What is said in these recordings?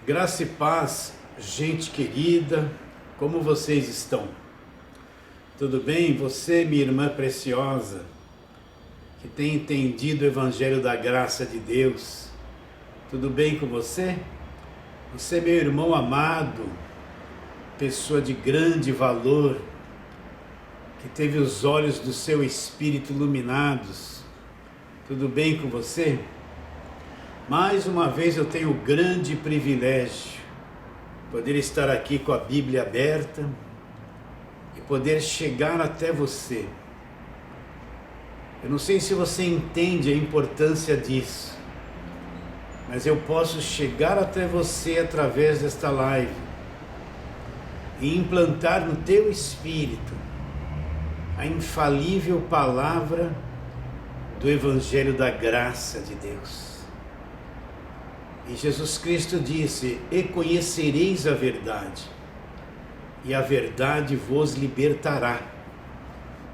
Graça e paz, gente querida, como vocês estão? Tudo bem? Você, minha irmã preciosa, que tem entendido o Evangelho da Graça de Deus, tudo bem com você? Você, meu irmão amado, pessoa de grande valor, que teve os olhos do seu espírito iluminados, tudo bem com você? Mais uma vez eu tenho o grande privilégio de poder estar aqui com a Bíblia aberta e poder chegar até você. Eu não sei se você entende a importância disso, mas eu posso chegar até você através desta live e implantar no teu espírito a infalível palavra do Evangelho da Graça de Deus. E Jesus Cristo disse: e conhecereis a verdade, e a verdade vos libertará.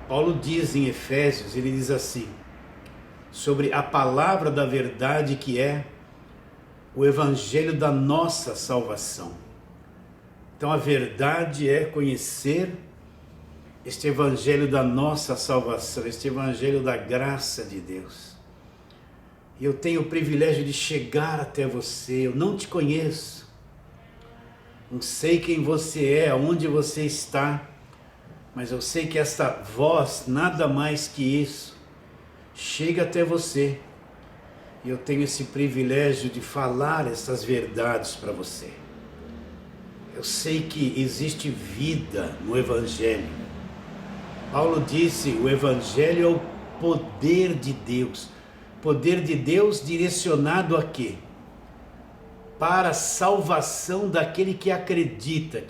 Paulo diz em Efésios, ele diz assim, sobre a palavra da verdade que é o Evangelho da nossa salvação. Então a verdade é conhecer este Evangelho da nossa salvação, este Evangelho da graça de Deus. E eu tenho o privilégio de chegar até você. Eu não te conheço, não sei quem você é, aonde você está, mas eu sei que esta voz, nada mais que isso, chega até você. E eu tenho esse privilégio de falar essas verdades para você. Eu sei que existe vida no Evangelho. Paulo disse, o Evangelho é o poder de Deus. Poder de Deus direcionado a quê? Para a salvação daquele que acredita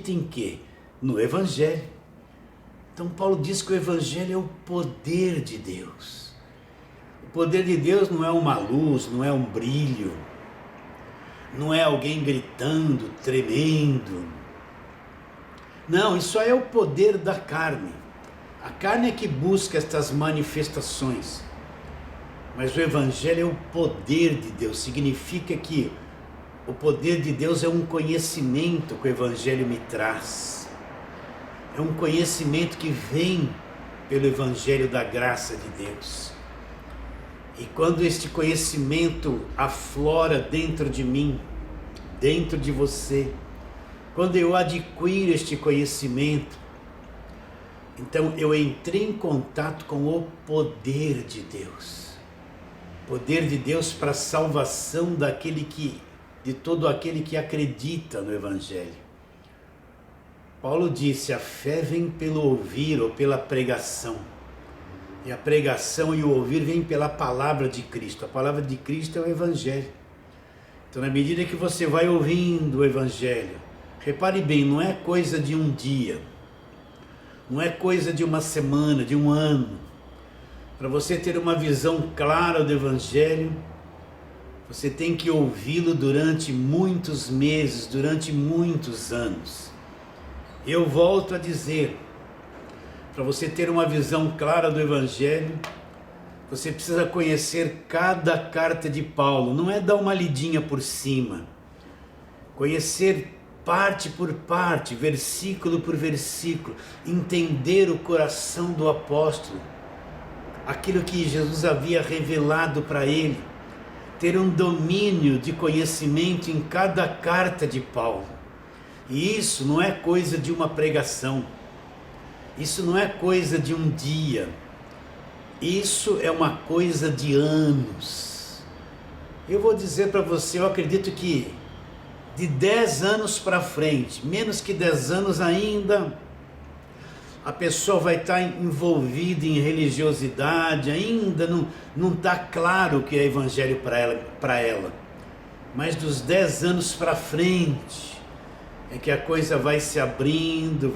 em quê? No Evangelho. Então Paulo diz que o Evangelho é o poder de Deus. O poder de Deus não é uma luz, não é um brilho, não é alguém gritando, tremendo. Não, isso aí é o poder da carne. A carne é que busca estas manifestações. Mas o Evangelho é o poder de Deus, significa que o poder de Deus é um conhecimento que o Evangelho me traz. É um conhecimento que vem pelo Evangelho da graça de Deus. E quando este conhecimento aflora dentro de mim, dentro de você, quando eu adquiro este conhecimento, então eu entrei em contato com o poder de Deus. Poder de Deus para a salvação de todo aquele que acredita no Evangelho. Paulo disse, a fé vem pelo ouvir ou pela pregação. E a pregação e o ouvir vem pela palavra de Cristo. A palavra de Cristo é o Evangelho. Então, na medida que você vai ouvindo o Evangelho, repare bem, não é coisa de um dia, não é coisa de uma semana, de um ano. Para você ter uma visão clara do Evangelho, você tem que ouvi-lo durante muitos meses, durante muitos anos. Eu volto a dizer, para você ter uma visão clara do Evangelho, você precisa conhecer cada carta de Paulo, não é dar uma lidinha por cima. Conhecer parte por parte, versículo por versículo, entender o coração do apóstolo, aquilo que Jesus havia revelado para ele, ter um domínio de conhecimento em cada carta de Paulo. E isso não é coisa de uma pregação, isso não é coisa de um dia, isso é uma coisa de anos. Eu vou dizer para você, eu acredito que de 10 anos para frente, menos que 10 anos ainda, a pessoa vai estar envolvida em religiosidade, ainda não está claro o que é Evangelho para ela. Mas dos 10 anos para frente, é que a coisa vai se abrindo,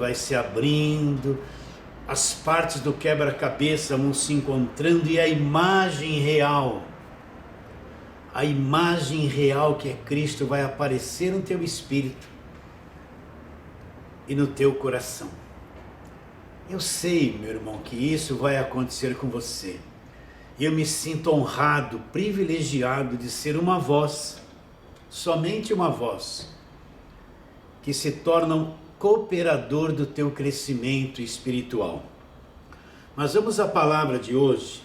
as partes do quebra-cabeça vão se encontrando e a imagem real que é Cristo vai aparecer no teu espírito e no teu coração. Eu sei, meu irmão, que isso vai acontecer com você. Eu me sinto honrado, privilegiado de ser uma voz somente uma voz, que se torna um cooperador do teu crescimento espiritual. Mas vamos à palavra de hoje.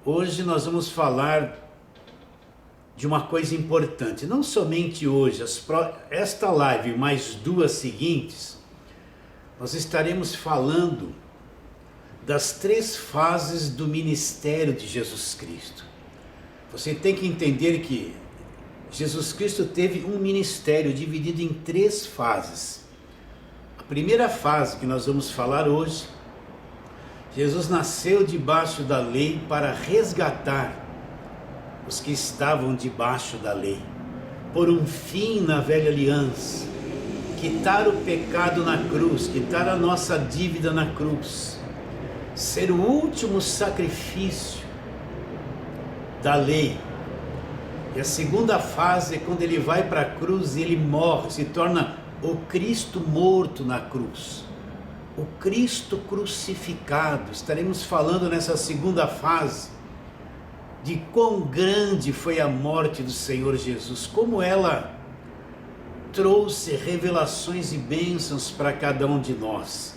Hoje nós vamos falar de uma coisa importante, não somente hoje, esta live e mais duas seguintes, nós estaremos falando das 3 fases do ministério de Jesus Cristo. Você tem que entender que Jesus Cristo teve um ministério dividido em 3 fases. A primeira fase que nós vamos falar hoje, Jesus nasceu debaixo da lei para resgatar os que estavam debaixo da lei, por um fim na velha aliança, quitar o pecado na cruz, quitar a nossa dívida na cruz, ser o último sacrifício da lei. E a segunda fase é quando ele vai para a cruz e ele morre, se torna o Cristo morto na cruz, o Cristo crucificado. Estaremos falando nessa segunda fase de quão grande foi a morte do Senhor Jesus, como ela trouxe revelações e bênçãos para cada um de nós.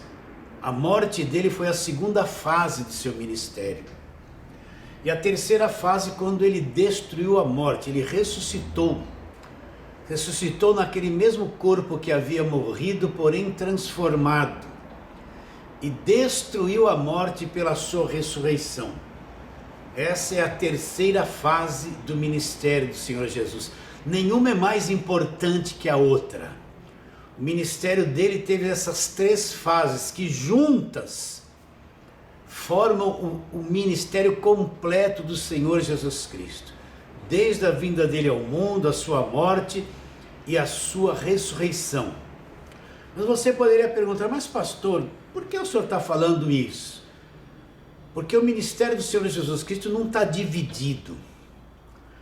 A morte dele foi a segunda fase do seu ministério. E a terceira fase, quando ele destruiu a morte, ele ressuscitou naquele mesmo corpo que havia morrido, porém transformado, e destruiu a morte pela sua ressurreição. Essa é a terceira fase do ministério do Senhor Jesus. Nenhuma é mais importante que a outra. O ministério dele teve essas 3 fases que juntas formam o ministério completo do Senhor Jesus Cristo. Desde a vinda dele ao mundo, a sua morte e a sua ressurreição. Mas você poderia perguntar, mas pastor, por que o senhor está falando isso? Porque o ministério do Senhor Jesus Cristo não está dividido.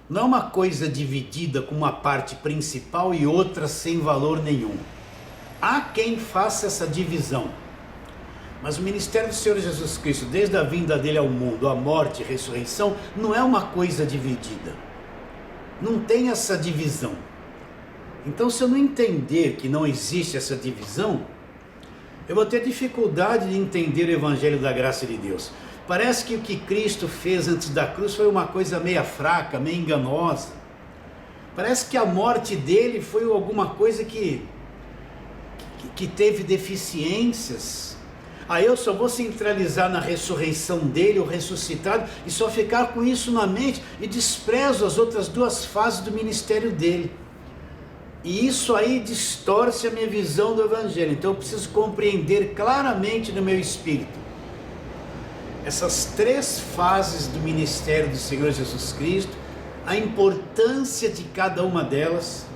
Não é uma coisa dividida com uma parte principal e outra sem valor nenhum. Há quem faça essa divisão. Mas o ministério do Senhor Jesus Cristo, desde a vinda dele ao mundo, a morte e a ressurreição, não é uma coisa dividida. Não tem essa divisão. Então, se eu não entender que não existe essa divisão, eu vou ter dificuldade de entender o Evangelho da Graça de Deus. Parece que o que Cristo fez antes da cruz foi uma coisa meia fraca, meio enganosa. Parece que a morte dele foi alguma coisa que teve deficiências. Aí eu só vou centralizar na ressurreição dele, o ressuscitado, e só ficar com isso na mente e desprezo as outras 2 fases do ministério dele. E isso aí distorce a minha visão do Evangelho. Então eu preciso compreender claramente no meu espírito essas 3 fases do ministério do Senhor Jesus Cristo, a importância de cada uma delas,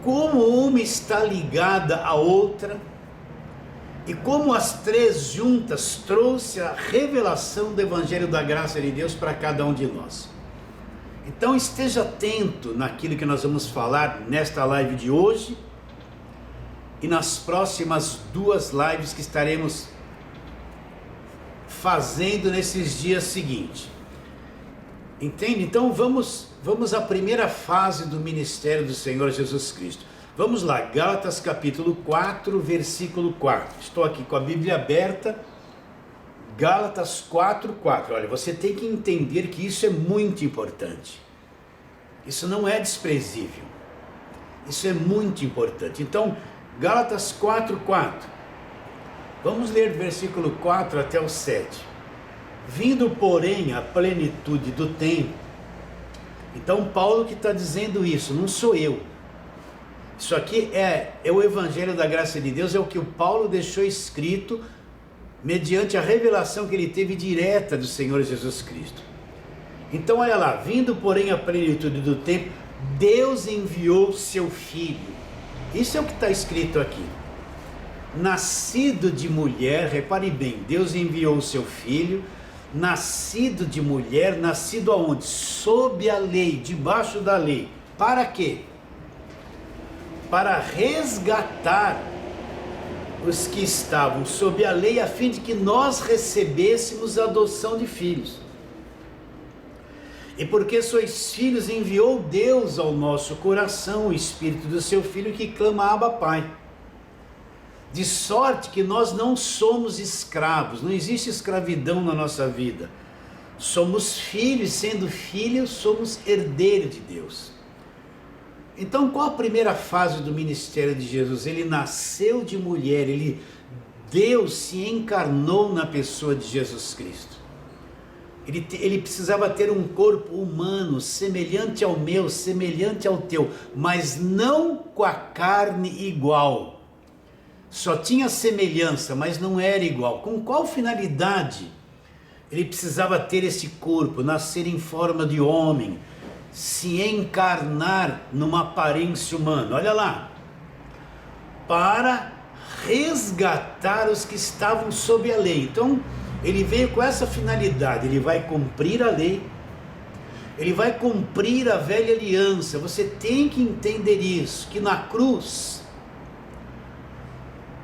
como uma está ligada à outra, e como as 3 juntas trouxe a revelação do Evangelho da Graça de Deus para cada um de nós. Então esteja atento naquilo que nós vamos falar nesta live de hoje e nas próximas 2 lives que estaremos fazendo nesses dias seguintes. Entende? Então vamos à primeira fase do ministério do Senhor Jesus Cristo. Vamos lá, Gálatas capítulo 4, versículo 4. Estou aqui com a Bíblia aberta, Gálatas 4, 4. Olha, você tem que entender que isso é muito importante. Isso não é desprezível. Isso é muito importante. Então, Gálatas 4, 4. Vamos ler do versículo 4 até o 7. Vindo, porém, a plenitude do tempo. Então, Paulo que está dizendo isso, não sou eu. Isso aqui é o Evangelho da Graça de Deus, é o que o Paulo deixou escrito mediante a revelação que ele teve direta do Senhor Jesus Cristo. Então olha lá, vindo porém a plenitude do tempo, Deus enviou seu Filho. Isso é o que está escrito aqui. Nascido de mulher, repare bem, Deus enviou o seu Filho, nascido de mulher, nascido aonde? Sob a lei, debaixo da lei. Para quê? Para resgatar os que estavam sob a lei, a fim de que nós recebêssemos a adoção de filhos. E porque sois filhos, enviou Deus ao nosso coração o Espírito do seu Filho que clama: Abba, Pai. De sorte que nós não somos escravos, não existe escravidão na nossa vida. Somos filhos, sendo filhos, somos herdeiros de Deus. Então, qual a primeira fase do ministério de Jesus? Ele nasceu de mulher, Deus se encarnou na pessoa de Jesus Cristo. Ele precisava ter um corpo humano, semelhante ao meu, semelhante ao teu, mas não com a carne igual. Só tinha semelhança, mas não era igual. Com qual finalidade ele precisava ter esse corpo, nascer em forma de homem, se encarnar numa aparência humana? Olha lá, para resgatar os que estavam sob a lei. Então, ele veio com essa finalidade, ele vai cumprir a lei, ele vai cumprir a velha aliança. Você tem que entender isso, que na cruz,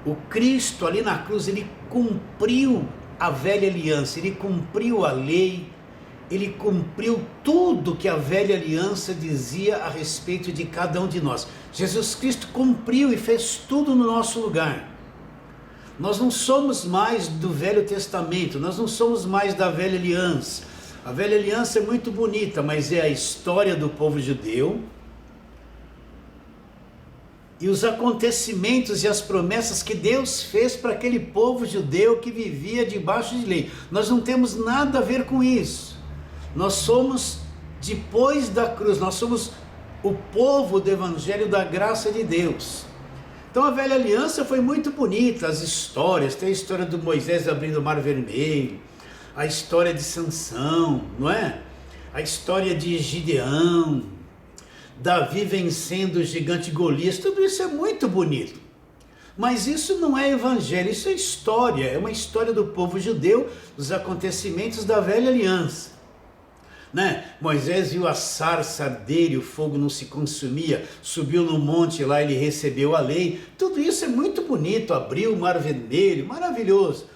o Cristo ali na cruz, ele cumpriu a velha aliança, ele cumpriu a lei, ele cumpriu tudo que a velha aliança dizia a respeito de cada um de nós. Jesus Cristo cumpriu e fez tudo no nosso lugar. Nós não somos mais do Velho Testamento, nós não somos mais da velha aliança. A velha aliança é muito bonita, mas é a história do povo judeu e os acontecimentos e as promessas que Deus fez para aquele povo judeu que vivia debaixo de lei. Nós não temos nada a ver com isso. Nós somos, depois da cruz, nós somos o povo do Evangelho da graça de Deus. Então a velha aliança foi muito bonita, as histórias, tem a história do Moisés abrindo o Mar Vermelho, a história de Sansão, não é? A história de Gideão, Davi vencendo o gigante Golias, tudo isso é muito bonito. Mas isso não é evangelho, isso é história, é uma história do povo judeu, dos acontecimentos da velha aliança. Né? Moisés viu a sarça arder e o fogo não se consumia, subiu no monte lá, ele recebeu a lei, tudo isso é muito bonito, abriu o Mar Vermelho, maravilhoso.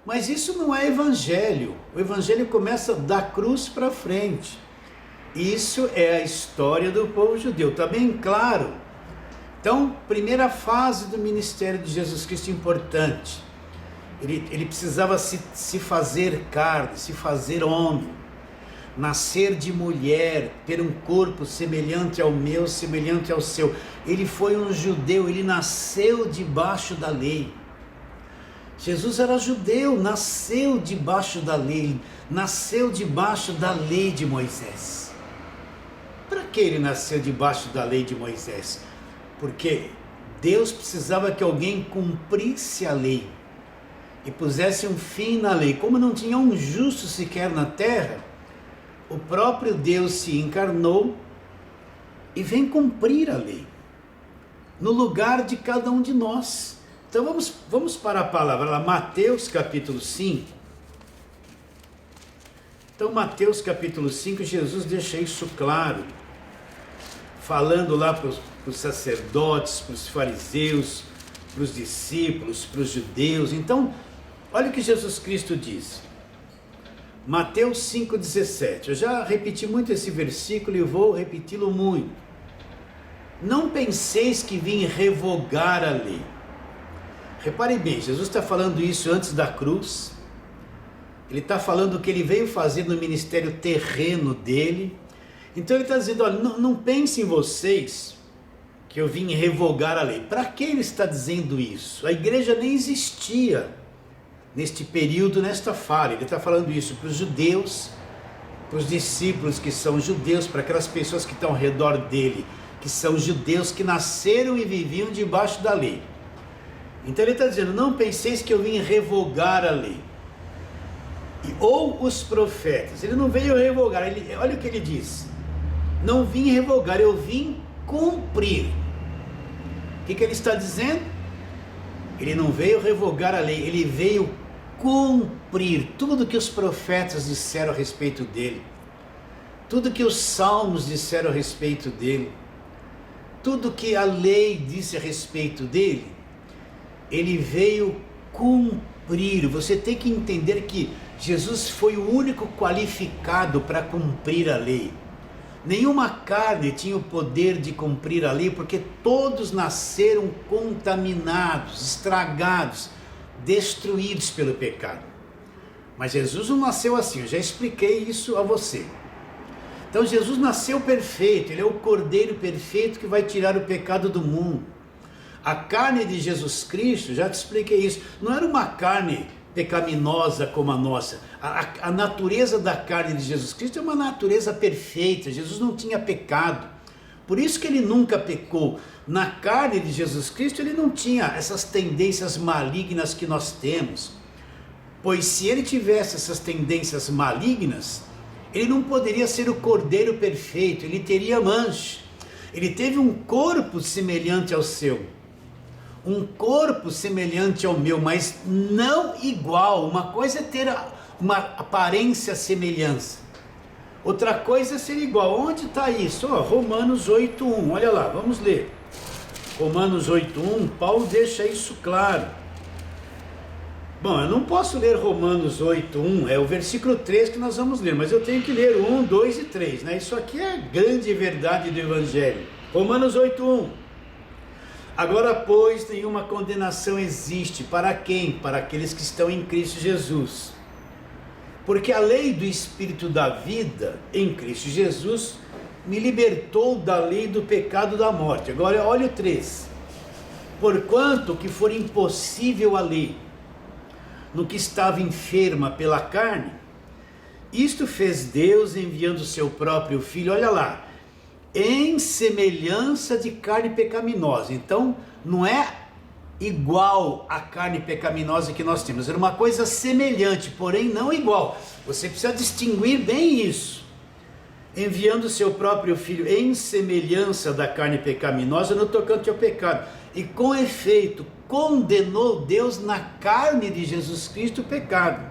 Mas isso não é evangelho, o evangelho começa da cruz para frente. Isso é a história do povo judeu, está bem claro? Então, primeira fase do ministério de Jesus Cristo importante. Ele precisava se fazer carne, se fazer homem, nascer de mulher, ter um corpo semelhante ao meu, semelhante ao seu. Ele foi um judeu, ele nasceu debaixo da lei. Jesus era judeu, nasceu debaixo da lei, nasceu debaixo da lei de Moisés. Para que ele nasceu debaixo da lei de Moisés? Porque Deus precisava que alguém cumprisse a lei e pusesse um fim na lei. Como não tinha um justo sequer na terra, o próprio Deus se encarnou e vem cumprir a lei no lugar de cada um de nós. Então vamos para a palavra lá, Mateus capítulo 5. Então Mateus capítulo 5, Jesus deixa isso claro, falando lá para os sacerdotes, para os fariseus, para os discípulos, para os judeus. Então, olha o que Jesus Cristo diz. Mateus 5,17. Eu já repeti muito esse versículo e vou repeti-lo muito. Não penseis que vim revogar a lei. Reparem bem, Jesus está falando isso antes da cruz. Ele está falando o que ele veio fazer no ministério terreno dele. Então ele está dizendo, olha, não pensem vocês que eu vim revogar a lei. Para que ele está dizendo isso? A igreja nem existia neste período, nesta fala. Ele está falando isso para os judeus, para os discípulos que são judeus, para aquelas pessoas que estão ao redor dele, que são judeus, que nasceram e viviam debaixo da lei. Então ele está dizendo, não penseis que eu vim revogar a lei. Ou os profetas. Ele não veio revogar, olha o que ele diz. Não vim revogar, eu vim cumprir. O que ele está dizendo? Ele não veio revogar a lei, ele veio cumprir tudo que os profetas disseram a respeito dele, tudo que os salmos disseram a respeito dele, tudo que a lei disse a respeito dele, ele veio cumprir. cumprir. Você tem que entender que Jesus foi o único qualificado para cumprir a lei. Nenhuma carne tinha o poder de cumprir a lei, porque todos nasceram contaminados, estragados, destruídos pelo pecado. Mas Jesus não nasceu assim, eu já expliquei isso a você. Então Jesus nasceu perfeito, ele é o Cordeiro perfeito que vai tirar o pecado do mundo. A carne de Jesus Cristo, já te expliquei isso, não era uma carne pecaminosa como a nossa. A natureza da carne de Jesus Cristo é uma natureza perfeita. Jesus não tinha pecado, por isso que ele nunca pecou. Na carne de Jesus Cristo ele não tinha essas tendências malignas que nós temos, pois se ele tivesse essas tendências malignas, ele não poderia ser o Cordeiro perfeito, ele teria mancha. Ele teve um corpo semelhante ao seu, um corpo semelhante ao meu, mas não igual. Uma coisa é ter uma aparência semelhança, outra coisa é ser igual. Onde está isso? Romanos 8:1, olha lá, vamos ler. Romanos 8:1, Paulo deixa isso claro. Bom, eu não posso ler Romanos 8:1, é o versículo 3 que nós vamos ler, mas eu tenho que ler 1, 2 e 3, né? Isso aqui é a grande verdade do Evangelho. Romanos 8:1. Agora, pois, nenhuma condenação existe para quem? Para aqueles que estão em Cristo Jesus. Porque a lei do Espírito da vida em Cristo Jesus me libertou da lei do pecado e da morte. Agora, olha o 3. Porquanto que for impossível a lei, no que estava enferma pela carne, isto fez Deus enviando o seu próprio Filho, olha lá, em semelhança de carne pecaminosa. Então não é igual à carne pecaminosa que nós temos, era uma coisa semelhante, porém não igual. Você precisa distinguir bem isso. Enviando o seu próprio Filho em semelhança da carne pecaminosa no tocante ao pecado, e com efeito condenou Deus na carne de Jesus Cristo o pecado.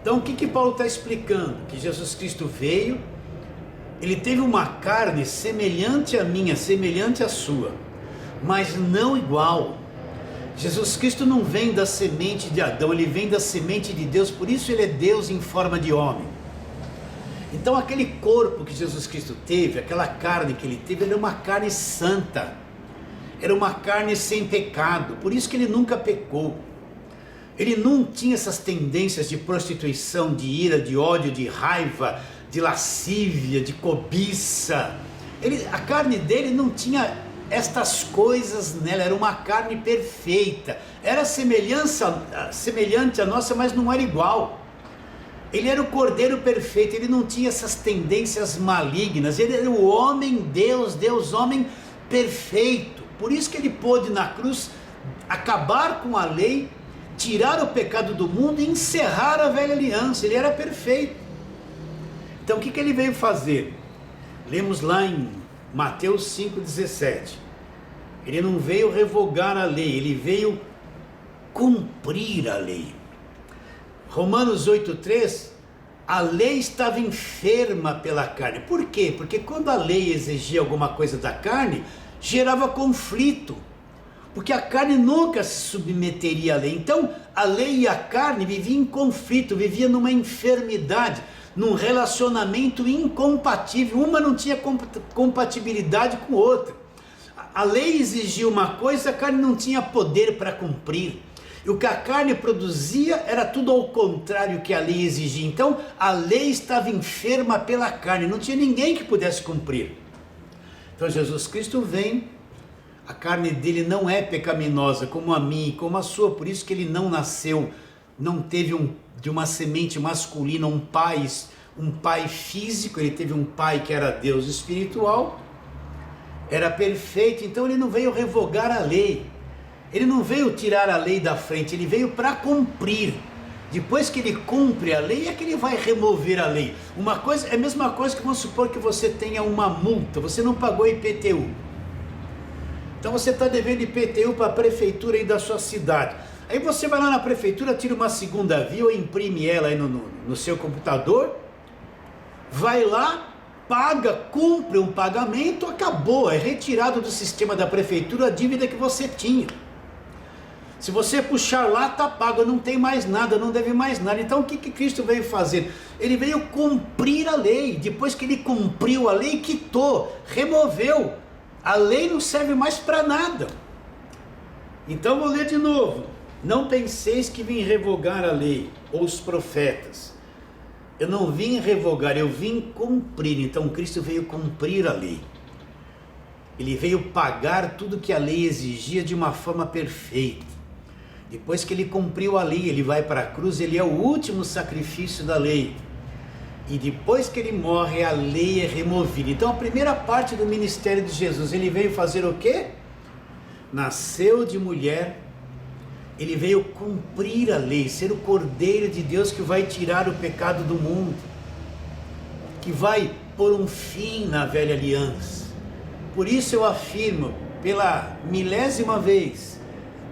Então o que Paulo está explicando? Que Jesus Cristo veio, ele teve uma carne semelhante à minha, semelhante à sua, mas não igual. Jesus Cristo não vem da semente de Adão, ele vem da semente de Deus, por isso ele é Deus em forma de homem. Então aquele corpo que Jesus Cristo teve, aquela carne que ele teve, era uma carne santa, era uma carne sem pecado, por isso que ele nunca pecou. Ele não tinha essas tendências de prostituição, de ira, de ódio, de raiva, de lascívia, de cobiça. A carne dele não tinha estas coisas nela, era uma carne perfeita, era semelhante à nossa, mas não era igual. Ele era o Cordeiro perfeito, ele não tinha essas tendências malignas, ele era o homem Deus, Deus homem perfeito. Por isso que ele pôde na cruz acabar com a lei, tirar o pecado do mundo e encerrar a velha aliança. Ele era perfeito. Então o que ele veio fazer? Lemos lá em Mateus 5,17. Ele não veio revogar a lei, ele veio cumprir a lei. Romanos 8,3, a lei estava enferma pela carne. Por quê? Porque quando a lei exigia alguma coisa da carne, gerava conflito, porque a carne nunca se submeteria à lei. Então a lei e a carne viviam em conflito, viviam numa enfermidade, num relacionamento incompatível, uma não tinha compatibilidade com outra. A lei exigia uma coisa, a carne não tinha poder para cumprir. E o que a carne produzia era tudo ao contrário que a lei exigia. Então a lei estava enferma pela carne, não tinha ninguém que pudesse cumprir. Então Jesus Cristo vem, a carne dele não é pecaminosa como a minha e como a sua, por isso que ele não nasceu, não teve de uma semente masculina um pai físico, ele teve um pai que era Deus espiritual, era perfeito. Então ele não veio revogar a lei, ele não veio tirar a lei da frente, ele veio para cumprir. Depois que ele cumpre a lei, é que ele vai remover a lei. Uma coisa, é a mesma coisa que vamos supor que você tenha uma multa, você não pagou IPTU. Então você está devendo IPTU para a prefeitura aí da sua cidade. Aí você vai lá na prefeitura, tira uma segunda via ou imprime ela aí no seu computador, vai lá, paga, cumpre um pagamento, acabou, é retirado do sistema da prefeitura a dívida que você tinha. Se você puxar lá, está pago, não tem mais nada, não deve mais nada. Então o que Cristo veio fazer? Ele veio cumprir a lei. Depois que ele cumpriu a lei, quitou, removeu. A lei não serve mais para nada. Então vou ler de novo. Não penseis que vim revogar a lei ou os profetas. Eu não vim revogar, eu vim cumprir. Então Cristo veio cumprir a lei. Ele veio pagar tudo que a lei exigia de uma forma perfeita. Depois que ele cumpriu a lei, ele vai para a cruz, ele é o último sacrifício da lei. E depois que ele morre, a lei é removida. Então a primeira parte do ministério de Jesus, ele veio fazer o quê? Nasceu de mulher, ele veio cumprir a lei, ser o Cordeiro de Deus que vai tirar o pecado do mundo, que vai pôr um fim na velha aliança. Por isso eu afirmo, pela milésima vez,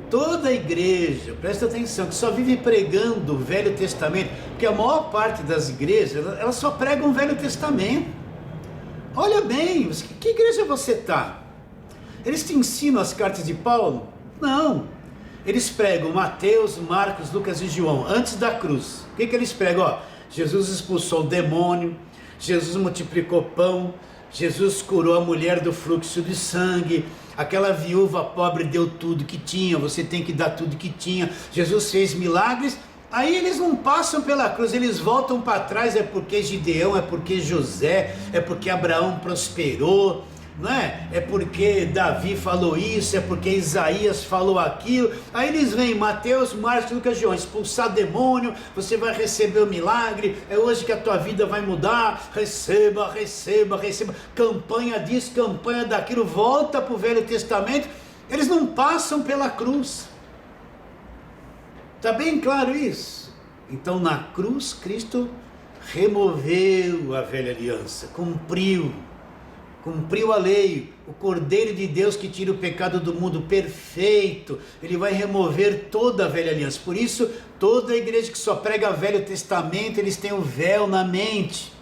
toda a igreja, presta atenção, que só vive pregando o Velho Testamento, porque a maior parte das igrejas, elas só pregam o Velho Testamento. Olha bem, que igreja você está? Eles te ensinam as cartas de Paulo? Não. Eles pregam Mateus, Marcos, Lucas e João, antes da cruz. O que eles pregam? Jesus expulsou o demônio, Jesus multiplicou pão, Jesus curou a mulher do fluxo de sangue, aquela viúva pobre deu tudo que tinha, você tem que dar tudo que tinha, Jesus fez milagres. Aí eles não passam pela cruz, eles voltam para trás, é porque Gideão, é porque José, é porque Abraão prosperou, não é? É porque Davi falou isso, é porque Isaías falou aquilo. Aí eles vêm, Mateus, Marcos, Lucas, João, expulsar demônio, você vai receber o milagre, é hoje que a tua vida vai mudar, receba, receba, receba, campanha disso, campanha daquilo, volta para o Velho Testamento, eles não passam pela cruz. Está bem claro isso? Então na cruz Cristo removeu a velha aliança, cumpriu a lei, o Cordeiro de Deus que tira o pecado do mundo, perfeito, ele vai remover toda a velha aliança. Por isso, toda a igreja que só prega Velho Testamento, eles têm o véu na mente,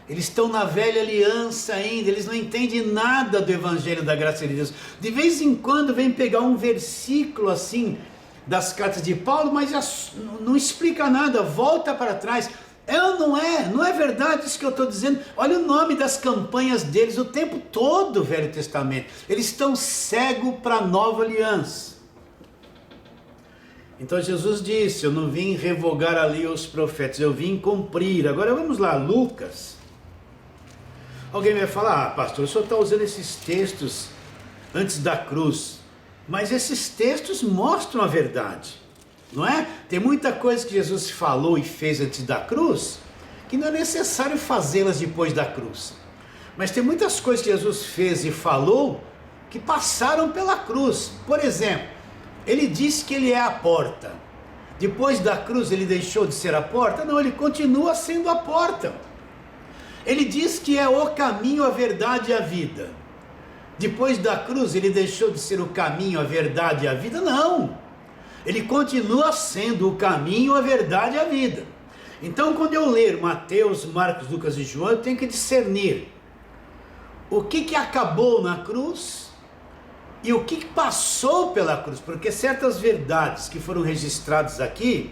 eles estão na velha aliança ainda, eles não entendem nada do Evangelho da graça de Deus. De vez em quando vem pegar um versículo assim, das cartas de Paulo, mas já não explica nada, volta para trás. Não é verdade isso que eu estou dizendo. Olha o nome das campanhas deles o tempo todo, Velho Testamento. Eles estão cegos para a nova aliança. Então Jesus disse, eu não vim revogar a lei aos profetas, eu vim cumprir. Agora vamos lá, Lucas. Alguém vai falar, pastor, o senhor está usando esses textos antes da cruz. Mas esses textos mostram a verdade. Não é? Tem muita coisa que Jesus falou e fez antes da cruz, que não é necessário fazê-las depois da cruz. Mas tem muitas coisas que Jesus fez e falou, que passaram pela cruz. Por exemplo, ele disse que ele é a porta. Depois da cruz ele deixou de ser a porta? Não, ele continua sendo a porta. Ele diz que é o caminho, a verdade e a vida. Depois da cruz ele deixou de ser o caminho, a verdade e a vida? Não. Ele continua sendo o caminho, a verdade e a vida. Então quando eu ler Mateus, Marcos, Lucas e João, eu tenho que discernir o que acabou na cruz e o que passou pela cruz, porque certas verdades que foram registradas aqui,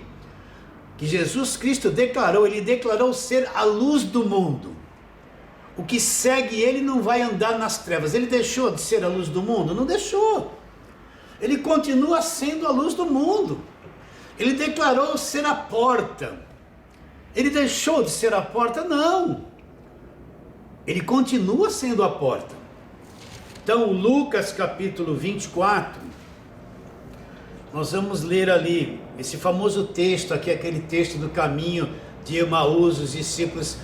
que Jesus Cristo declarou, ele declarou ser a luz do mundo. O que segue ele não vai andar nas trevas. Ele deixou de ser a luz do mundo? Não deixou. Ele continua sendo a luz do mundo. Ele declarou ser a porta. Ele deixou de ser a porta? Não. Ele continua sendo a porta. Então, Lucas capítulo 24, nós vamos ler ali, esse famoso texto aqui, aquele texto do caminho de Emaús, os discípulos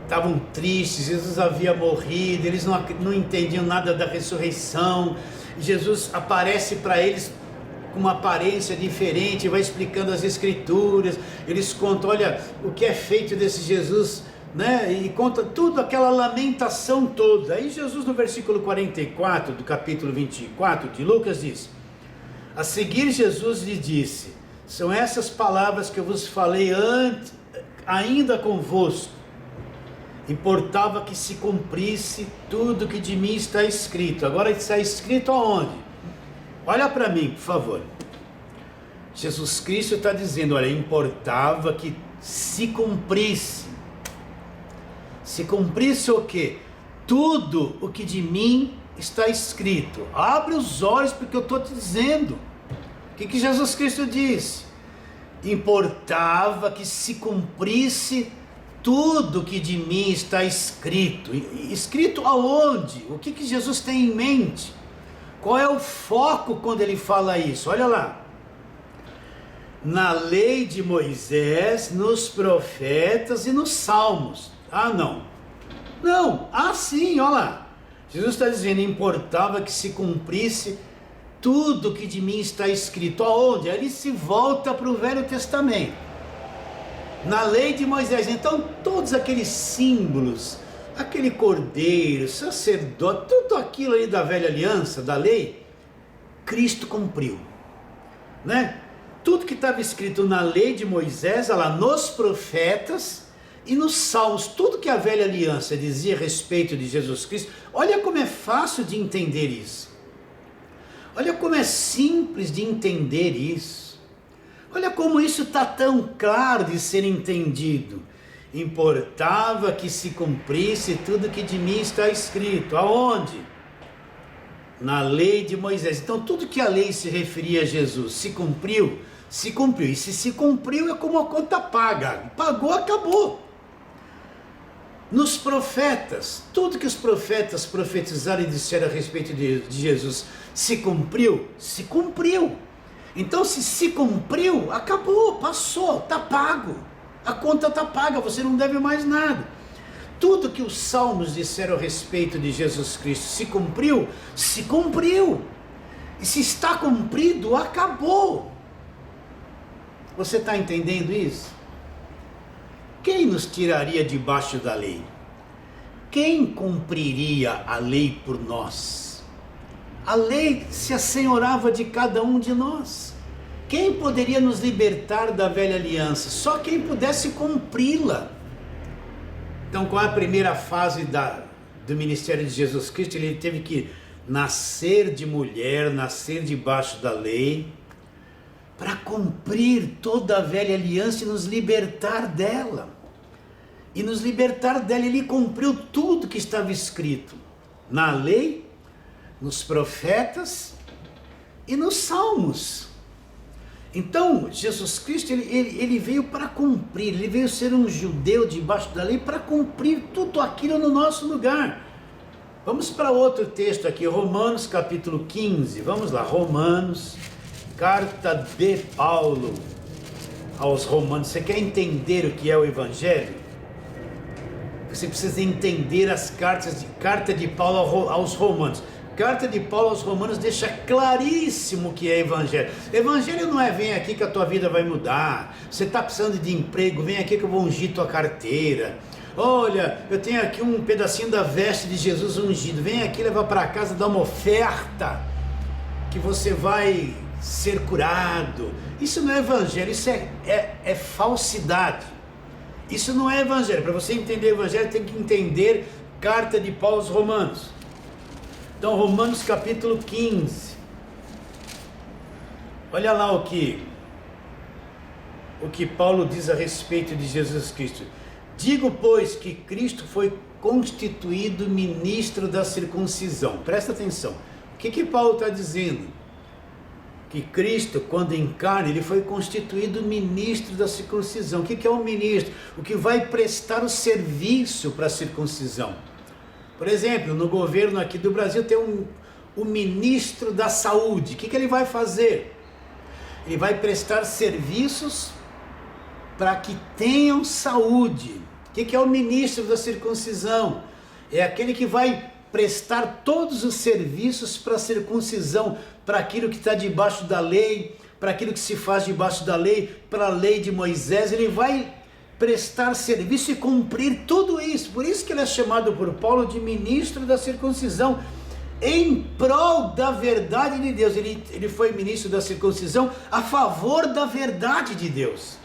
estavam tristes, Jesus havia morrido, eles não entendiam nada da ressurreição. Jesus aparece para eles com uma aparência diferente, vai explicando as escrituras, eles contam, olha, o que é feito desse Jesus, né? E conta tudo, aquela lamentação toda. Aí Jesus no versículo 44 do capítulo 24 de Lucas diz, a seguir Jesus lhe disse, são essas palavras que eu vos falei antes, ainda convosco, importava que se cumprisse tudo que de mim está escrito. Agora está escrito aonde? Olha para mim, por favor. Jesus Cristo está dizendo, olha, importava que se cumprisse. Se cumprisse o quê? Tudo o que de mim está escrito. Abre os olhos porque eu estou te dizendo. O que Jesus Cristo disse? Importava que se cumprisse tudo que de mim está escrito. Escrito aonde? O que Jesus tem em mente? Qual é o foco quando ele fala isso? Olha lá. Na lei de Moisés, nos profetas e nos salmos. Ah, não. Não. Ah, sim, olha lá. Jesus está dizendo, importava que se cumprisse tudo que de mim está escrito. Aonde? Ele se volta para o Velho Testamento. Na lei de Moisés. Então, todos aqueles símbolos, aquele cordeiro, sacerdote, tudo aquilo ali da velha aliança, da lei, Cristo cumpriu. Né? Tudo que estava escrito na lei de Moisés, lá nos profetas e nos salmos, tudo que a velha aliança dizia a respeito de Jesus Cristo, olha como é fácil de entender isso. Olha como é simples de entender isso. Olha como isso está tão claro de ser entendido. Importava que se cumprisse tudo que de mim está escrito. Aonde? Na lei de Moisés. Então tudo que a lei se referia a Jesus se cumpriu? Se cumpriu. E se cumpriu é como a conta paga. Pagou, acabou. Nos profetas, tudo que os profetas profetizaram e disseram a respeito de Jesus se cumpriu? Se cumpriu. Então se cumpriu, acabou, passou, está pago. A conta está paga, você não deve mais nada. Tudo que os salmos disseram a respeito de Jesus Cristo se cumpriu? Se cumpriu. E se está cumprido, acabou. Você está entendendo isso? Quem nos tiraria debaixo da lei? Quem cumpriria a lei por nós? A lei se assenhorava de cada um de nós. Quem poderia nos libertar da velha aliança? Só quem pudesse cumpri-la. Então, qual é a primeira fase do ministério de Jesus Cristo? Ele teve que nascer de mulher, nascer debaixo da lei, para cumprir toda a velha aliança e nos libertar dela. E nos libertar dela, ele cumpriu tudo que estava escrito na lei, nos profetas e nos salmos. Então, Jesus Cristo, ele veio para cumprir, ele veio ser um judeu debaixo da lei para cumprir tudo aquilo no nosso lugar. Vamos para outro texto aqui, Romanos capítulo 15, vamos lá, Romanos, carta de Paulo aos Romanos. Você quer entender o que é o Evangelho? Você precisa entender as carta de Paulo aos Romanos. Carta de Paulo aos Romanos deixa claríssimo o que é Evangelho. Evangelho não é vem aqui que a tua vida vai mudar. Você está precisando de emprego, vem aqui que eu vou ungir tua carteira. Olha, eu tenho aqui um pedacinho da veste de Jesus ungido. Vem aqui levar para casa, dar uma oferta que você vai ser curado. Isso não é Evangelho, isso é falsidade. Isso não é Evangelho. Para você entender o Evangelho, tem que entender carta de Paulo aos Romanos. Então, Romanos capítulo 15. Olha lá o que Paulo diz a respeito de Jesus Cristo. Digo, pois, que Cristo foi constituído ministro da circuncisão. Presta atenção. O que Paulo está dizendo? Que Cristo, quando encarna, ele foi constituído ministro da circuncisão. O que é um ministro? O que vai prestar o serviço para a circuncisão. Por exemplo, no governo aqui do Brasil tem o ministro da saúde. O que ele vai fazer? Ele vai prestar serviços para que tenham saúde. O que é o ministro da circuncisão? É aquele que vai prestar todos os serviços para a circuncisão, para aquilo que está debaixo da lei, para aquilo que se faz debaixo da lei, para a lei de Moisés. Ele vai prestar serviço e cumprir tudo isso. Por isso que ele é chamado por Paulo de ministro da circuncisão, em prol da verdade de Deus. Ele foi ministro da circuncisão a favor da verdade de Deus,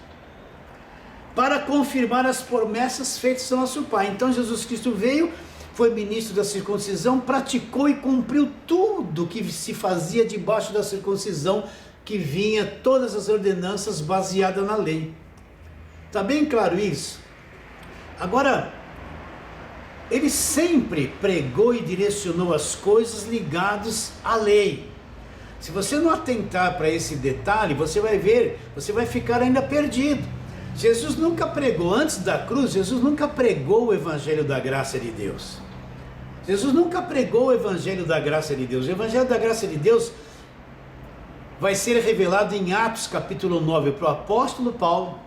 para confirmar as promessas feitas ao nosso Pai. Então Jesus Cristo veio, foi ministro da circuncisão, praticou e cumpriu tudo que se fazia debaixo da circuncisão que vinha todas as ordenanças baseadas na lei. Está bem claro isso? Agora, ele sempre pregou e direcionou as coisas ligadas à lei. Se você não atentar para esse detalhe, você vai ver, você vai ficar ainda perdido. Jesus nunca pregou, antes da cruz, Jesus nunca pregou o evangelho da graça de Deus. Jesus nunca pregou o evangelho da graça de Deus. O evangelho da graça de Deus vai ser revelado em Atos capítulo 9 para o apóstolo Paulo.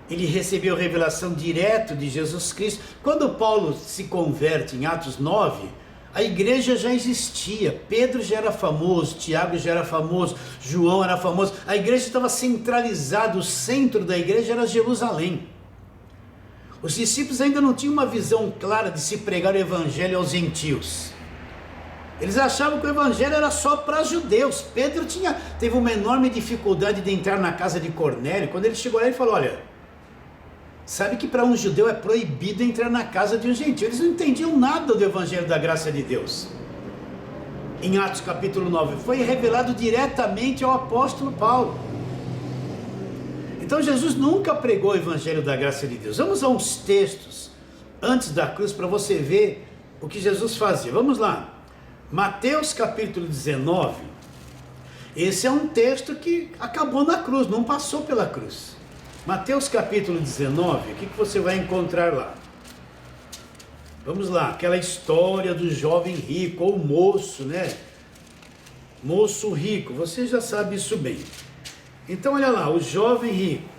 Ele recebeu revelação direto de Jesus Cristo. Quando Paulo se converte em Atos 9, a igreja já existia. Pedro já era famoso, Tiago já era famoso, João era famoso. A igreja estava centralizada, o centro da igreja era Jerusalém. Os discípulos ainda não tinham uma visão clara de se pregar o evangelho aos gentios. Eles achavam que o evangelho era só para judeus. Pedro teve uma enorme dificuldade de entrar na casa de Cornélio. Quando ele chegou lá, ele falou: olha, sabe que para um judeu é proibido entrar na casa de um gentio. Eles não entendiam nada do evangelho da graça de Deus. Em Atos capítulo 9, foi revelado diretamente ao apóstolo Paulo. Então Jesus nunca pregou o evangelho da graça de Deus. Vamos a uns textos antes da cruz para você ver o que Jesus fazia. Vamos lá. Mateus capítulo 19. Esse é um texto que acabou na cruz, não passou pela cruz. Mateus capítulo 19, o que você vai encontrar lá? Vamos lá, aquela história do jovem rico, ou moço, né? Moço rico, você já sabe isso bem. Então olha lá, o jovem rico.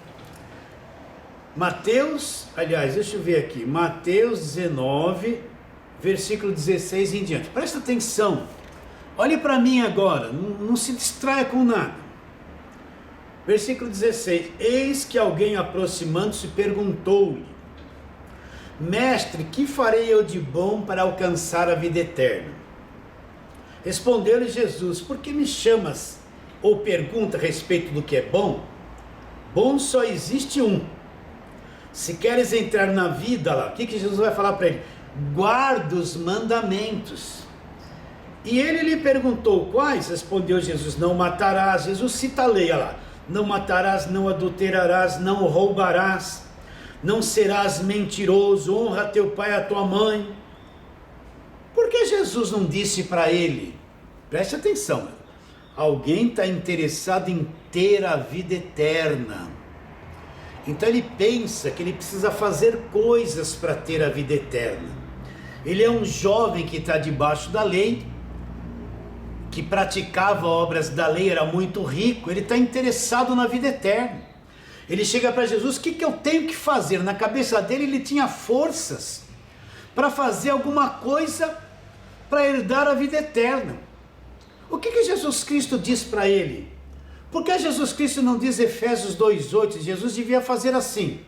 Mateus, aliás, deixa eu ver aqui, Mateus 19, versículo 16 em diante. Presta atenção, olhe para mim agora, não se distraia com nada. Versículo 16: eis que alguém aproximando-se perguntou-lhe: mestre, que farei eu de bom para alcançar a vida eterna? Respondeu-lhe Jesus: por que me chamas ou pergunta a respeito do que é bom? Bom só existe um. Se queres entrar na vida lá, o que Jesus vai falar para ele? Guarda os mandamentos. E ele lhe perguntou: quais? Respondeu Jesus: não matarás. Jesus cita a lei, olha lá: não matarás, não adulterarás, não roubarás, não serás mentiroso, honra teu pai e a tua mãe. Por que Jesus não disse para ele? Preste atenção, alguém está interessado em ter a vida eterna, então ele pensa que ele precisa fazer coisas para ter a vida eterna. Ele é um jovem que está debaixo da lei, que praticava obras da lei, era muito rico, ele está interessado na vida eterna. Ele chega para Jesus: o que eu tenho que fazer? Na cabeça dele ele tinha forças para fazer alguma coisa para herdar a vida eterna. O que Jesus Cristo diz para ele? Por que Jesus Cristo não diz Efésios 2,8? Jesus devia fazer assim: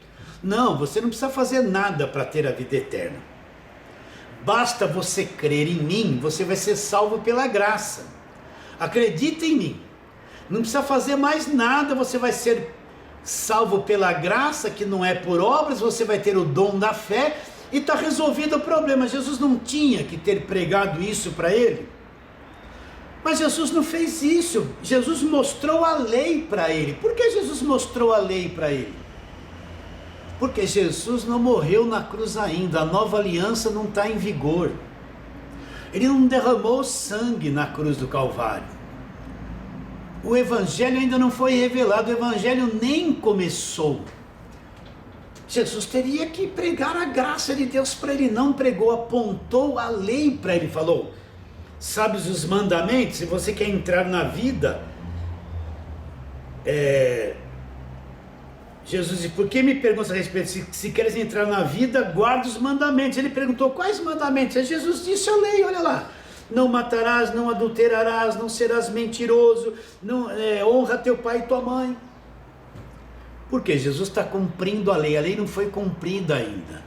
não, você não precisa fazer nada para ter a vida eterna. Basta você crer em mim, você vai ser salvo pela graça. Acredita em mim, não precisa fazer mais nada, você vai ser salvo pela graça, que não é por obras, você vai ter o dom da fé e está resolvido o problema. Jesus não tinha que ter pregado isso para ele, mas Jesus não fez isso. Jesus mostrou a lei para ele. Por que Jesus mostrou a lei para ele? Porque Jesus não morreu na cruz ainda, a nova aliança não está em vigor. Ele não derramou sangue na cruz do Calvário. O evangelho ainda não foi revelado, o evangelho nem começou. Jesus teria que pregar a graça de Deus para ele, não pregou, apontou a lei para ele, falou: sabes os mandamentos? Se você quer entrar na vida, Jesus disse: por que me perguntas a respeito? Se queres entrar na vida, guarda os mandamentos. Ele perguntou: quais mandamentos? Aí Jesus disse a lei, olha lá: não matarás, não adulterarás, não serás mentiroso, honra teu pai e tua mãe. Porque Jesus está cumprindo a lei não foi cumprida ainda.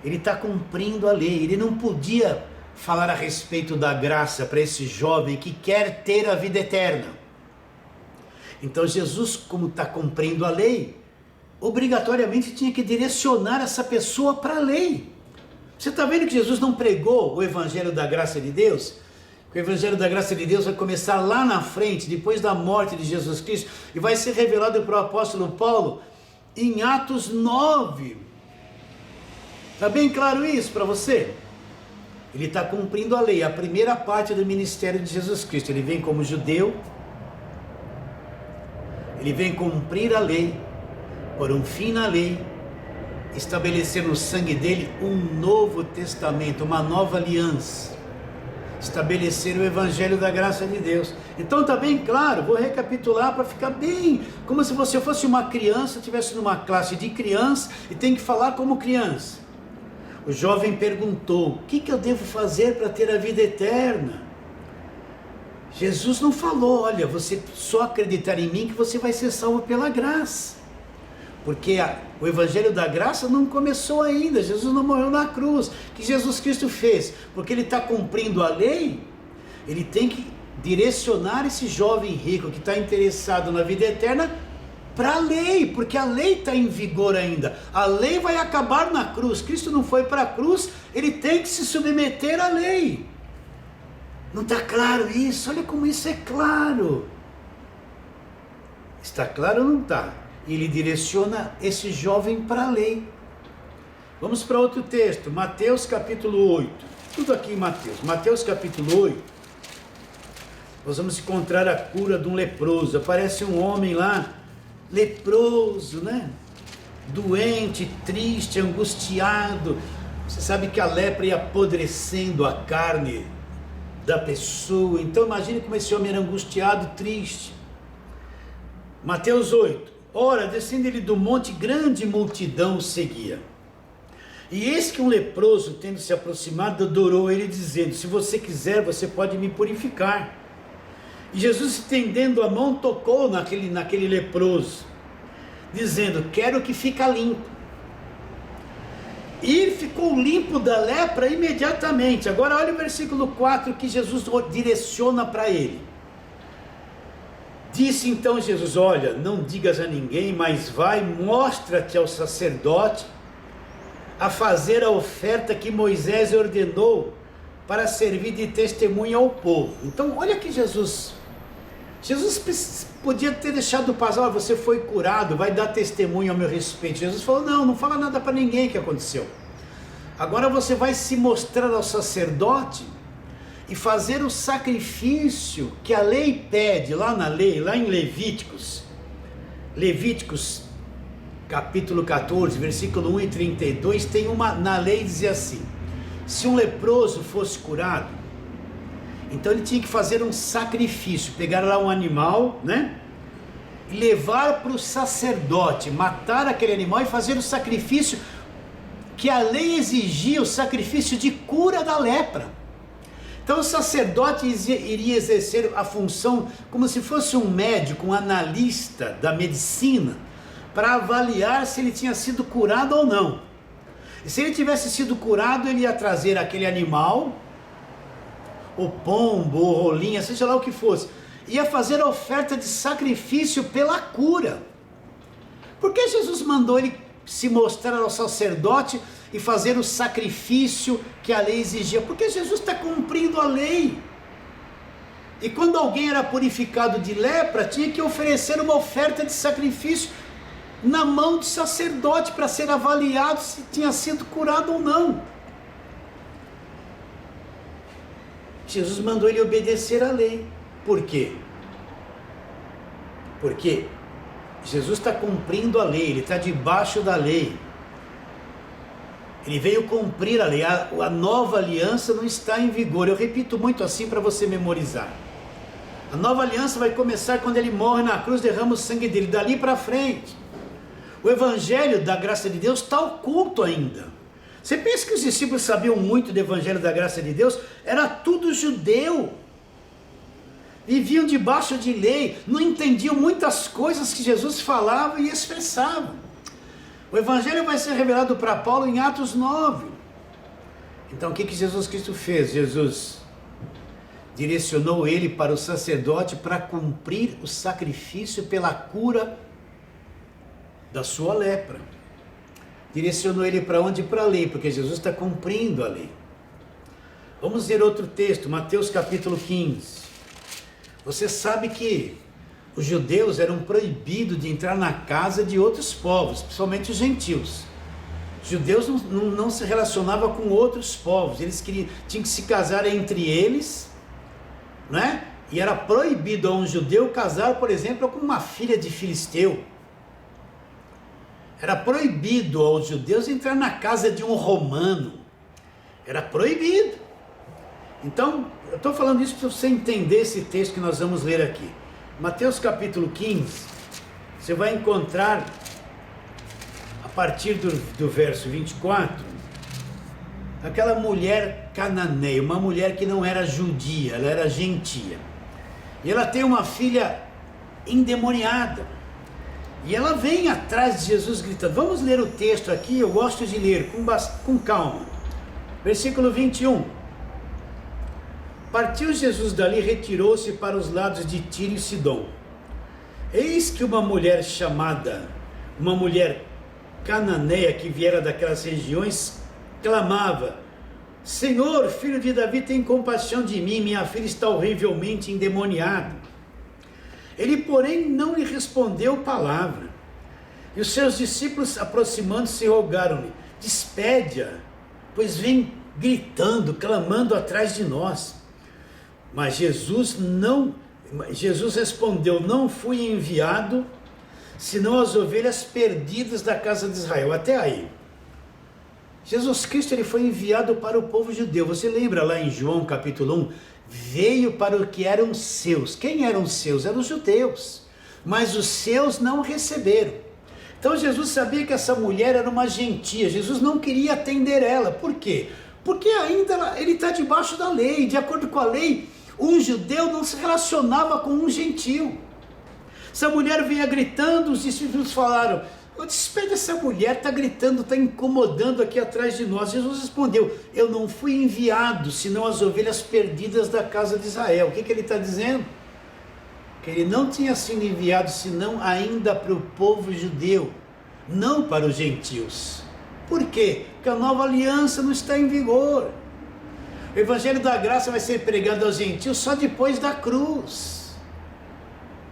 Ele está cumprindo a lei, ele não podia falar a respeito da graça para esse jovem que quer ter a vida eterna. Então Jesus, como está cumprindo a lei, obrigatoriamente tinha que direcionar essa pessoa para a lei. Você está vendo que Jesus não pregou o evangelho da graça de Deus? O Evangelho da Graça de Deus vai começar lá na frente, depois da morte de Jesus Cristo, e vai ser revelado para o apóstolo Paulo em Atos 9. Está bem claro isso para você? Ele está cumprindo a lei, a primeira parte do ministério de Jesus Cristo. Ele vem como judeu, ele vem cumprir a lei, por um fim na lei, estabelecer no sangue dele um novo testamento, uma nova aliança, estabelecer o Evangelho da Graça de Deus. Então está bem claro, vou recapitular para ficar bem, como se você fosse uma criança, estivesse numa classe de criança e tem que falar como criança. O jovem perguntou: o que eu devo fazer para ter a vida eterna? Jesus não falou: olha, você só acreditar em mim que você vai ser salvo pela graça. Porque o Evangelho da Graça não começou ainda, Jesus não morreu na cruz. O que Jesus Cristo fez? Porque ele está cumprindo a lei, ele tem que direcionar esse jovem rico que está interessado na vida eterna para a lei, porque a lei está em vigor ainda. A lei vai acabar na cruz. Cristo não foi para a cruz, ele tem que se submeter à lei. Não está claro isso? Olha como isso é claro. Está claro ou não está? Ele direciona esse jovem para a lei. Vamos para outro texto, Mateus capítulo 8. Tudo aqui em Mateus. Mateus capítulo 8. Nós vamos encontrar a cura de um leproso. Aparece um homem lá, leproso, né? Doente, triste, angustiado. Você sabe que a lepra ia apodrecendo a carne da pessoa. Então imagine como esse homem era angustiado, triste. Mateus 8. Ora, descendo ele do monte, grande multidão o seguia. E eis que um leproso, tendo se aproximado, adorou ele, dizendo: se você quiser, você pode me purificar. E Jesus, estendendo a mão, tocou naquele leproso, dizendo: quero que fica limpo. E ele ficou limpo da lepra imediatamente. Agora olha o versículo 4 que Jesus direciona para ele. Disse então Jesus: olha, não digas a ninguém, mas vai, mostra-te ao sacerdote a fazer a oferta que Moisés ordenou para servir de testemunha ao povo. Então olha que Jesus podia ter deixado passar: olha, você foi curado, vai dar testemunho ao meu respeito. Jesus falou: não fala nada para ninguém que aconteceu. Agora você vai se mostrar ao sacerdote e fazer o sacrifício que a lei pede, lá na lei, lá em Levíticos capítulo 14, versículo 1 e 32, tem na lei dizia assim: se um leproso fosse curado, então ele tinha que fazer um sacrifício, pegar lá um animal, né? E levar para o sacerdote, matar aquele animal e fazer o sacrifício que a lei exigia, o sacrifício de cura da lepra. Então o sacerdote iria exercer a função como se fosse um médico, um analista da medicina, para avaliar se ele tinha sido curado ou não. E se ele tivesse sido curado, ele ia trazer aquele animal, o pombo, o rolinha, seja lá o que fosse, ia fazer a oferta de sacrifício pela cura. Por que Jesus mandou ele se mostrar ao sacerdote e fazer o sacrifício que a lei exigia? Porque Jesus está cumprindo a lei. E quando alguém era purificado de lepra, tinha que oferecer uma oferta de sacrifício na mão do sacerdote para ser avaliado se tinha sido curado ou não. Jesus mandou ele obedecer à lei. Por quê? Porque Jesus está cumprindo a lei, ele está debaixo da lei. Ele veio cumprir a lei, a nova aliança não está em vigor. Eu repito muito assim para você memorizar. A nova aliança vai começar quando ele morre na cruz, derrama o sangue dele, dali para frente. O Evangelho da Graça de Deus está oculto ainda. Você pensa que os discípulos sabiam muito do Evangelho da Graça de Deus? Era tudo judeu. Viviam debaixo de lei, não entendiam muitas coisas que Jesus falava e expressava. O Evangelho vai ser revelado para Paulo em Atos 9. Então o que Jesus Cristo fez? Jesus direcionou ele para o sacerdote para cumprir o sacrifício pela cura da sua lepra. Direcionou ele para onde? Para a lei, porque Jesus está cumprindo a lei. Vamos ler outro texto, Mateus capítulo 15. Você sabe que os judeus eram proibidos de entrar na casa de outros povos, principalmente os gentios. Os judeus não se relacionavam com outros povos, eles tinham que se casar entre eles, né? E era proibido a um judeu casar, por exemplo, com uma filha de filisteu. Era proibido aos judeus entrar na casa de um romano. Era proibido. Então, eu estou falando isso para você entender esse texto que nós vamos ler aqui. Mateus capítulo 15, você vai encontrar, a partir do verso 24, aquela mulher cananeia, uma mulher que não era judia, ela era gentia. E ela tem uma filha endemoniada. E ela vem atrás de Jesus gritando. Vamos ler o texto aqui, eu gosto de ler com calma. Versículo 21. Partiu Jesus dali e retirou-se para os lados de Tiro e Sidom. Eis que uma mulher cananeia que viera daquelas regiões, clamava: Senhor, filho de Davi, tem compaixão de mim, minha filha está horrivelmente endemoniada. Ele, porém, não lhe respondeu palavra. E os seus discípulos, aproximando-se, rogaram-lhe: despede-a, pois vem gritando, clamando atrás de nós. Mas Jesus respondeu: não fui enviado senão as ovelhas perdidas da casa de Israel. Até aí. Jesus Cristo, ele foi enviado para o povo judeu. Você lembra lá em João capítulo 1? Veio para o que eram seus. Quem eram seus? Eram os judeus. Mas os seus não receberam. Então Jesus sabia que essa mulher era uma gentia. Jesus não queria atender ela. Por quê? Porque ainda ele está debaixo da lei. De acordo com a lei, um judeu não se relacionava com um gentil. Essa mulher vinha gritando, os discípulos falaram: despede essa mulher, está gritando, está incomodando aqui atrás de nós. Jesus respondeu: eu não fui enviado, senão as ovelhas perdidas da casa de Israel. O que ele está dizendo? Que ele não tinha sido enviado, senão ainda para o povo judeu, não para os gentios. Por quê? Porque a nova aliança não está em vigor. O evangelho da graça vai ser pregado aos gentios só depois da cruz.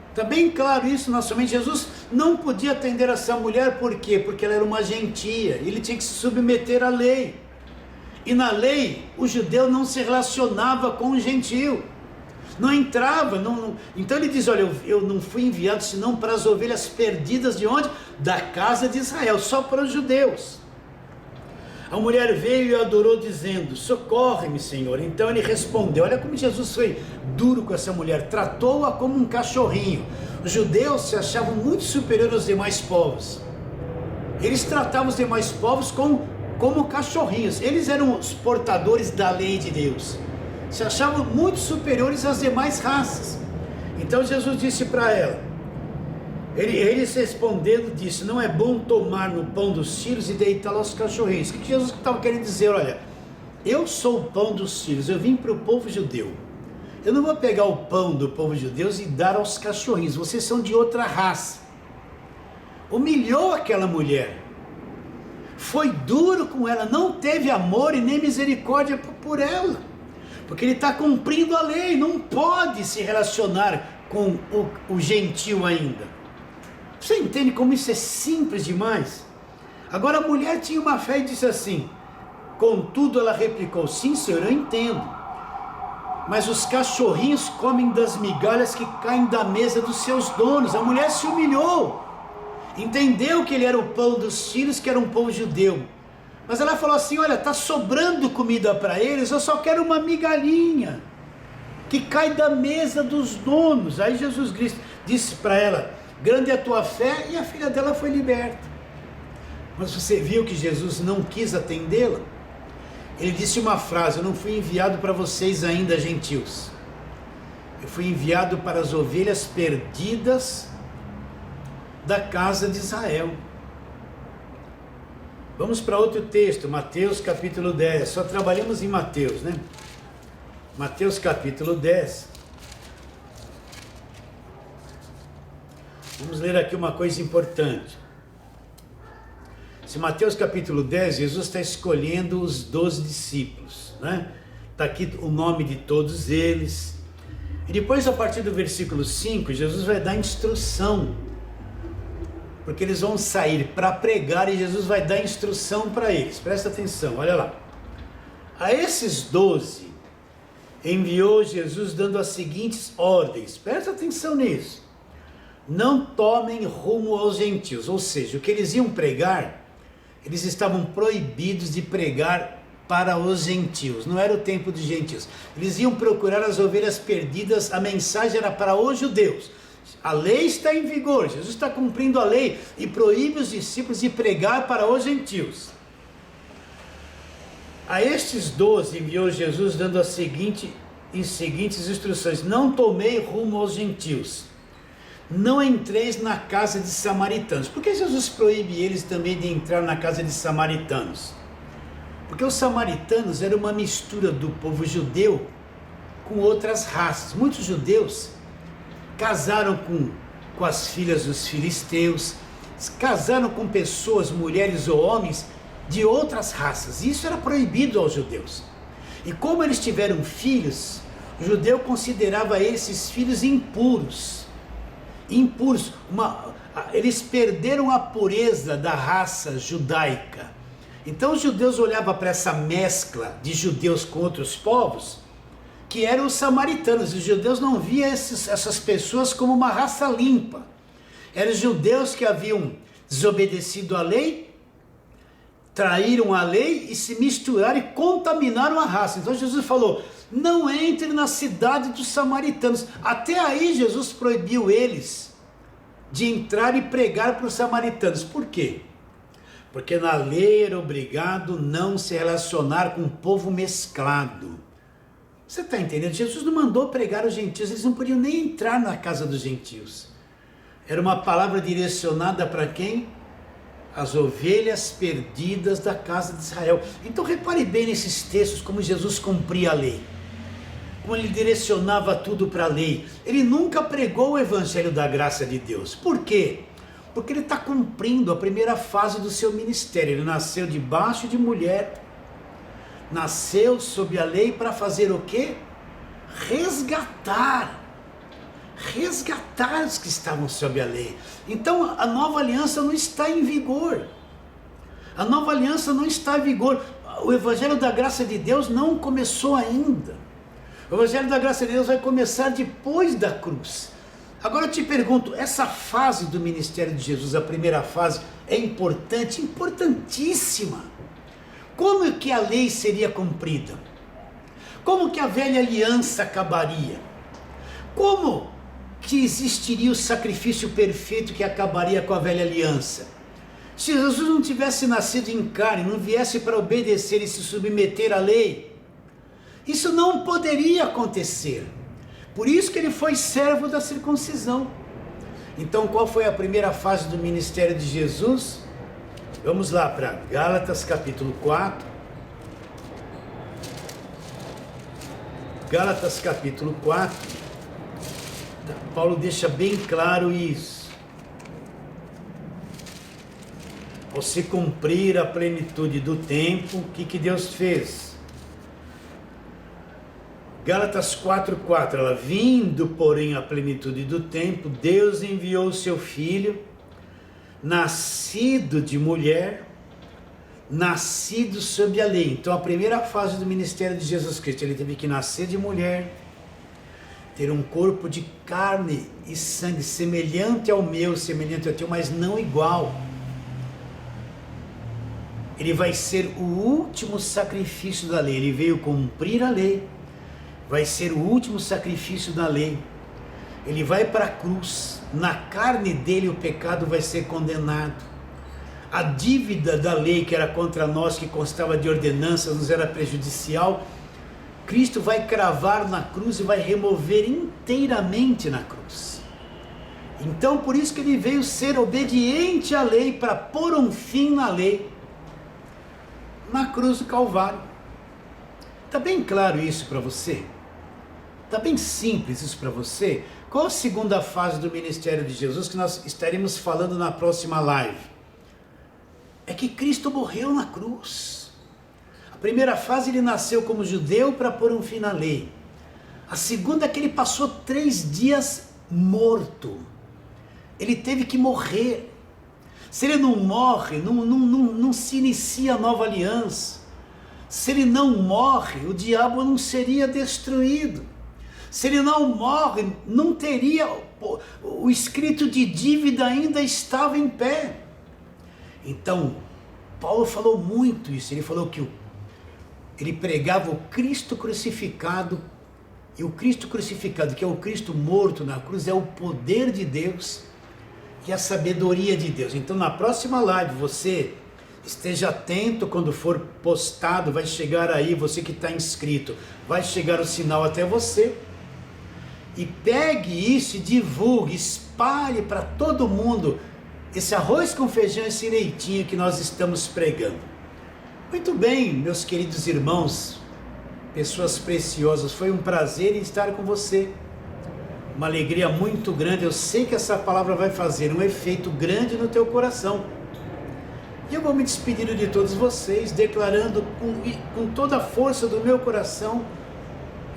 Está bem claro isso na nossa mente. Jesus não podia atender essa mulher, por quê? Porque ela era uma gentia, ele tinha que se submeter à lei. E na lei, o judeu não se relacionava com o gentil, não entrava, então ele diz: olha, eu não fui enviado senão para as ovelhas perdidas de onde? Da casa de Israel, só para os judeus. A mulher veio e adorou dizendo: socorre-me, Senhor. Então ele respondeu. Olha como Jesus foi duro com essa mulher, tratou-a como um cachorrinho. Os judeus se achavam muito superiores aos demais povos. Eles tratavam os demais povos como cachorrinhos. Eles eram os portadores da lei de Deus. Se achavam muito superiores às demais raças. Então Jesus disse para ela, eles respondendo disse: não é bom tomar no pão dos filhos e deitá-lo aos cachorrinhos. O que Jesus estava querendo dizer? Olha, eu sou o pão dos filhos, eu vim para o povo judeu. Eu não vou pegar o pão do povo judeu e dar aos cachorrinhos, vocês são de outra raça. Humilhou aquela mulher, foi duro com ela, não teve amor e nem misericórdia por ela, porque ele está cumprindo a lei, não pode se relacionar com o gentil ainda. Você entende como isso é simples demais? Agora a mulher tinha uma fé e disse assim: contudo ela replicou: sim, Senhor, eu entendo, mas os cachorrinhos comem das migalhas que caem da mesa dos seus donos. A mulher se humilhou, entendeu que ele era o pão dos filhos, que era um povo judeu, mas ela falou assim: olha, está sobrando comida para eles, eu só quero uma migalhinha que cai da mesa dos donos. Aí Jesus Cristo disse para ela: grande é a tua fé, e a filha dela foi liberta. Mas você viu que Jesus não quis atendê-la? Ele disse uma frase: eu não fui enviado para vocês ainda, gentios. Eu fui enviado para as ovelhas perdidas da casa de Israel. Vamos para outro texto, Mateus capítulo 10. Só trabalhamos em Mateus, né? Mateus capítulo 10. Vamos ler aqui uma coisa importante. Se Mateus capítulo 10, Jesus está escolhendo os 12 discípulos, né? está aqui o nome de todos eles. E depois, a partir do versículo 5, Jesus vai dar instrução, porque eles vão sair para pregar e Jesus vai dar instrução para eles. Presta atenção, olha lá. A esses 12 enviou Jesus dando as seguintes ordens, presta atenção nisso: não tomem rumo aos gentios, ou seja, o que eles iam pregar, eles estavam proibidos de pregar para os gentios, não era o tempo dos gentios, eles iam procurar as ovelhas perdidas, a mensagem era para os judeus. A lei está em vigor, Jesus está cumprindo a lei e proíbe os discípulos de pregar para os gentios. A estes 12 enviou Jesus dando as seguintes instruções: não tomei rumo aos gentios, não entreis na casa de samaritanos. Por que Jesus proíbe eles também de entrar na casa de samaritanos? Porque os samaritanos eram uma mistura do povo judeu com outras raças. Muitos judeus casaram com as filhas dos filisteus, casaram com pessoas, mulheres ou homens de outras raças. Isso era proibido aos judeus. E como eles tiveram filhos, o judeu considerava esses filhos impuros. Eles perderam a pureza da raça judaica. Então os judeus olhavam para essa mescla de judeus com outros povos, que eram os samaritanos. Os judeus não viam essas pessoas como uma raça limpa. Eram os judeus que haviam desobedecido à lei, traíram a lei e se misturaram e contaminaram a raça. Então Jesus falou: não entre na cidade dos samaritanos. Até aí Jesus proibiu eles de entrar e pregar para os samaritanos. Por quê? Porque na lei era obrigado não se relacionar com o povo mesclado. Você está entendendo? Jesus não mandou pregar os gentios, eles não podiam nem entrar na casa dos gentios. Era uma palavra direcionada para quem? As ovelhas perdidas da casa de Israel. Então repare bem nesses textos como Jesus cumpria a lei, como ele direcionava tudo para a lei. Ele nunca pregou o evangelho da graça de Deus. Por quê? Porque ele está cumprindo a primeira fase do seu ministério. Ele nasceu debaixo de mulher, nasceu sob a lei para fazer o quê? Resgatar os que estavam sob a lei. Então a nova aliança não está em vigor. A nova aliança não está em vigor. O evangelho da graça de Deus não começou ainda. O evangelho da graça de Deus vai começar depois da cruz. Agora eu te pergunto, essa fase do ministério de Jesus, a primeira fase, é importante? Importantíssima. Como é que a lei seria cumprida? Como que a velha aliança acabaria? Como que existiria o sacrifício perfeito que acabaria com a velha aliança? Se Jesus não tivesse nascido em carne, não viesse para obedecer e se submeter à lei, isso não poderia acontecer. Por isso que ele foi servo da circuncisão. Então qual foi a primeira fase do ministério de Jesus? Vamos lá para Gálatas capítulo 4. Gálatas capítulo 4. Paulo deixa bem claro isso. Ao se cumprir a plenitude do tempo, o que Deus fez? Gálatas 4:4, ela: vindo, porém, a plenitude do tempo, Deus enviou o seu Filho, nascido de mulher, nascido sob a lei. Então a primeira fase do ministério de Jesus Cristo, ele teve que nascer de mulher, ter um corpo de carne e sangue semelhante ao meu, semelhante ao teu, mas não igual. Ele vai ser o último sacrifício da lei. Ele veio cumprir a lei, vai ser o último sacrifício da lei. Ele vai para a cruz, na carne dele o pecado vai ser condenado. A dívida da lei que era contra nós, que constava de ordenanças, nos era prejudicial, Cristo vai cravar na cruz e vai remover inteiramente na cruz. Então por isso que ele veio ser obediente à lei, para pôr um fim na lei, na cruz do Calvário. Está bem claro isso para você? Está bem simples isso para você? Qual a segunda fase do ministério de Jesus que nós estaremos falando na próxima live? É que Cristo morreu na cruz. A primeira fase ele nasceu como judeu para pôr um fim na lei. A segunda é que ele passou 3 dias morto. Ele teve que morrer. Se ele não morre, não se inicia a nova aliança. Se ele não morre, o diabo não seria destruído. Se ele não morre, não teria, o escrito de dívida ainda estava em pé. Então, Paulo falou muito isso. Ele falou que ele pregava o Cristo crucificado, e o Cristo crucificado, que é o Cristo morto na cruz, é o poder de Deus e a sabedoria de Deus. Então, na próxima live, você esteja atento quando for postado, vai chegar aí, você que está inscrito, vai chegar o sinal até você. E pegue isso e divulgue, espalhe para todo mundo esse arroz com feijão, esse leitinho que nós estamos pregando. Muito bem, meus queridos irmãos, pessoas preciosas, foi um prazer estar com você. Uma alegria muito grande, eu sei que essa palavra vai fazer um efeito grande no teu coração. E eu vou me despedindo de todos vocês, declarando com toda a força do meu coração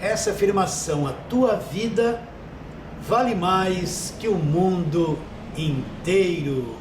essa afirmação: a tua vida vale mais que o mundo inteiro.